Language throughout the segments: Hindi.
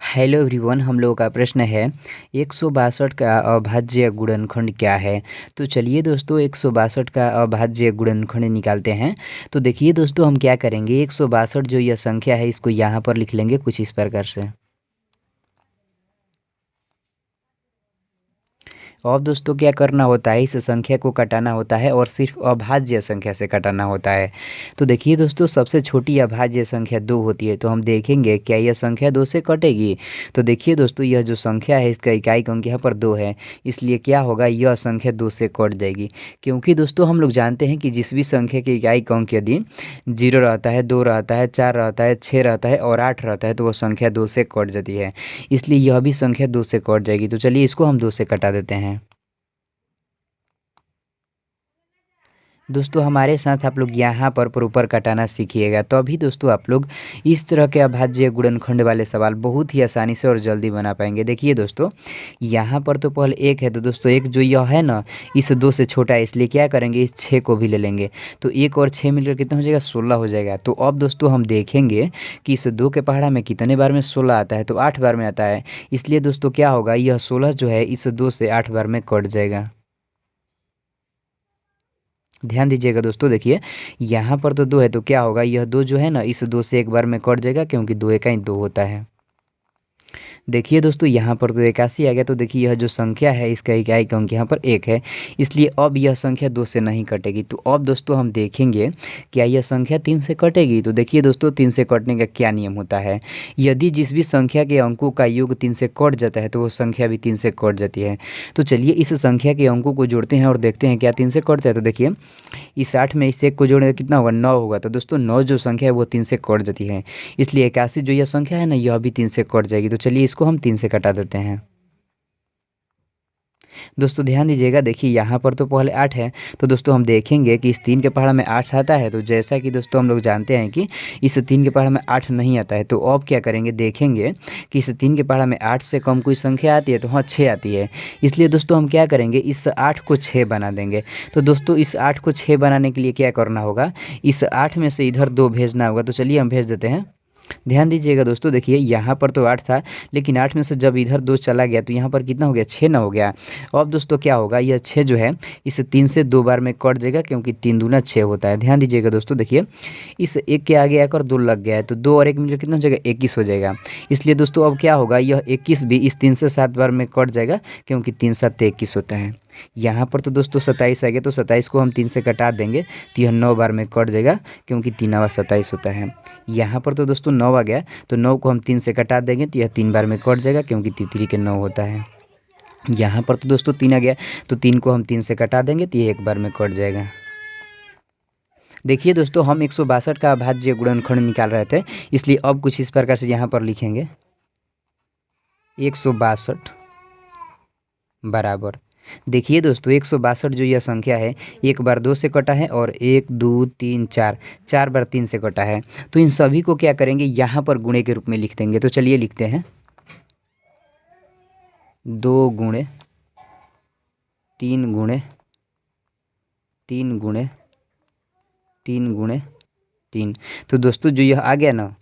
हेलो एवरीवन, हम लोगों का प्रश्न है 162 का अभाज्य गुणनखंड क्या है। तो चलिए दोस्तों 162 का अभाज्य गुणनखंड निकालते हैं। तो देखिए दोस्तों, हम क्या करेंगे, 162 जो यह संख्या है इसको यहाँ पर लिख लेंगे कुछ इस प्रकार से। अब दोस्तों क्या करना होता है, इस संख्या को घटाना होता है और सिर्फ अभाज्य संख्या से घटाना होता है। तो देखिए दोस्तों, सबसे छोटी अभाज्य संख्या 2 होती है। तो हम देखेंगे क्या यह संख्या 2 से कटेगी। तो देखिए दोस्तों, यह जो संख्या है इसका इकाई अंक यहाँ पर 2 है, इसलिए क्या होगा, यह संख्या 2 से कट जाएगी। क्योंकि दोस्तों हम लोग जानते हैं कि जिस भी संख्या के इकाई अंक यदि 0 रहता है, 2 रहता है, 4 रहता है, 6 रहता है और 8 रहता है तो वह संख्या 2 से कट जाती है। इसलिए यह भी संख्या 2 से कट जाएगी। तो चलिए इसको हम 2 से कटा देते हैं। दोस्तों हमारे साथ आप लोग यहाँ पर प्रॉपर कटाना सीखिएगा, तो अभी दोस्तों आप लोग इस तरह के अभाज्य गुणनखंड वाले सवाल बहुत ही आसानी से और जल्दी बना पाएंगे। देखिए दोस्तों, यहाँ पर तो पहले 1 है, तो दोस्तों 1 जो यह है ना, इस 2 से छोटा है, इसलिए क्या करेंगे, इस 6 को भी ले लेंगे। तो 1 और 6 मिलकर कितना हो जाएगा, 16 हो जाएगा। तो अब दोस्तों हम देखेंगे कि इस 2 के पहाड़ा में कितने बार में 16 आता है, तो 8 बार में आता है। इसलिए दोस्तों क्या होगा, यह 16 जो है इस 2 से 8 बार में कट जाएगा। ध्यान दीजिएगा दोस्तों, देखिए यहाँ पर तो 2 है, तो क्या होगा, यह 2 जो है ना इस 2 से एक बार में कट जाएगा, क्योंकि 2 एका ही 2 होता है। देखिए दोस्तों, यहाँ पर तो 81 आ गया। तो देखिए यह जो संख्या है इसका इकाई अंक यहाँ पर 1 है, इसलिए अब यह संख्या 2 से नहीं कटेगी। तो अब दोस्तों हम देखेंगे क्या यह संख्या 3 से कटेगी। तो देखिए दोस्तों, 3 से कटने का क्या नियम होता है, यदि जिस भी संख्या के अंकों का योग 3 से कट जाता है तो वो संख्या भी 3 से कट जाती है। तो चलिए इस संख्या के अंकों को जोड़ते हैं और देखते हैं क्या 3 से कटता है। तो देखिए इस 8 में इस 1 को जोड़ने कितना होगा, 9 होगा। तो दोस्तों 9 जो संख्या है वो 3 से कट जाती है, इसलिए 81 जो यह संख्या है ना, यह भी 3 से कट जाएगी। तो चलिए इसको हम 3 से कटा देते हैं। दोस्तों ध्यान दीजिएगा, देखिए यहाँ पर तो पहले 8 है, तो दोस्तों हम देखेंगे कि इस 3 के पहाड़ा में 8 आता है। तो जैसा कि दोस्तों हम लोग जानते हैं कि इस 3 के पहाड़ा में 8 नहीं आता है, तो अब क्या करेंगे, देखेंगे कि इस 3 के पहाड़ा में 8 से कम कोई संख्या आती है, तो हाँ 6 आती है। इसलिए दोस्तों हम क्या करेंगे, इस 8 को 6 बना देंगे। तो दोस्तों इस 8 को 6 बनाने के लिए क्या करना होगा, इस 8 में से इधर 2 भेजना होगा। तो चलिए हम भेज देते हैं। ध्यान दीजिएगा दोस्तों, देखिए यहाँ पर तो 8 था, लेकिन 8 में से जब इधर 2 चला गया तो यहाँ पर कितना हो गया, 6 ना हो गया। अब दोस्तों क्या होगा, यह 6 जो है इस 3 से 2 बार में कट जाएगा, क्योंकि 3 दूना 6 होता है। ध्यान दीजिएगा दोस्तों, देखिए इस 1 के आगे आकर 2 लग गया है, तो 2 और 1 मिलकर कितना हो जाएगा, 21 हो जाएगा। इसलिए दोस्तों अब क्या होगा, यह 21 भी इस 3 से 7 बार में कट जाएगा, क्योंकि 3 7 21 होता है। यहाँ पर तो दोस्तों 27 आ गया, तो 27 को हम 3 से कटा देंगे तो यह 9 बार में कट जाएगा, क्योंकि 3 आवा 27 होता है। यहाँ पर तो दोस्तों 9 आ गया, तो 9 को हम 3 से कटा देंगे तो यह 3 बार में कट जाएगा, क्योंकि 3 के 9 होता है। यहाँ पर तो दोस्तों 3 आ गया, तो 3 को हम 3 से कटा देंगे तो यह 1 बार में कट जाएगा। देखिए दोस्तों, हम 162 का अभाज्य गुणनखंड निकाल रहे थे, इसलिए अब कुछ इस प्रकार से यहाँ पर लिखेंगे, 162 बराबर, देखिए दोस्तों 162 जो यह संख्या है, 1 बार 2 से कटा है और 1 2 3 4 4 बार 3 से कटा है। तो इन सभी को क्या करेंगे, यहाँ पर गुणे के रूप में लिख देंगे। तो चलिए लिखते हैं, 2 गुणे 3 गुणे 3 गुणे 3 गुणे 3। तो दोस्तों जो यह आ गया ना,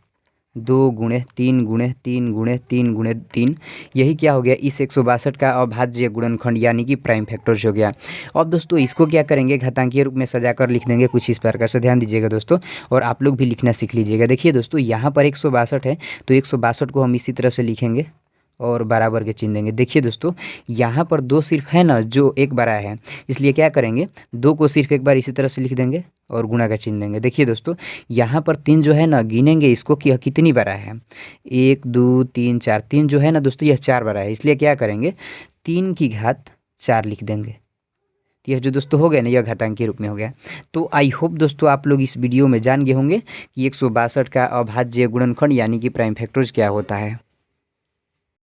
2 गुणे 3 गुणे 3 गुणे 3 गुणे 3, यही क्या हो गया, इस 162 का अभाज्य गुणनखंड यानी कि प्राइम फैक्टर्स हो गया। अब दोस्तों इसको क्या करेंगे, घातांकीय रूप में सजाकर लिख देंगे कुछ इस प्रकार से। ध्यान दीजिएगा दोस्तों, और आप लोग भी लिखना सीख लीजिएगा। देखिए दोस्तों यहाँ पर 162 है, तो 162 को हम इसी तरह से लिखेंगे और बराबर के चिन्ह देंगे। देखिए दोस्तों यहाँ पर 2 सिर्फ है ना जो एक बार आया है, इसलिए क्या करेंगे, 2 को सिर्फ एक बार इसी तरह से लिख देंगे और गुणा का चिन्ह देंगे। देखिए दोस्तों यहाँ पर 3 जो है ना, गिनेंगे इसको कि यह कितनी बार आया है, 1 2 3 4, 3 जो है ना दोस्तों यह 4 बार आया है, इसलिए क्या करेंगे, 3 की घात 4 लिख देंगे। यह जो दोस्तों हो गया ना, यह घातांक के रूप में हो गया। तो आई होप दोस्तों आप लोग इस वीडियो में जान गए होंगे कि 162 का अभाज्य गुणनखंड यानी कि प्राइम फैक्टर्स क्या होता है।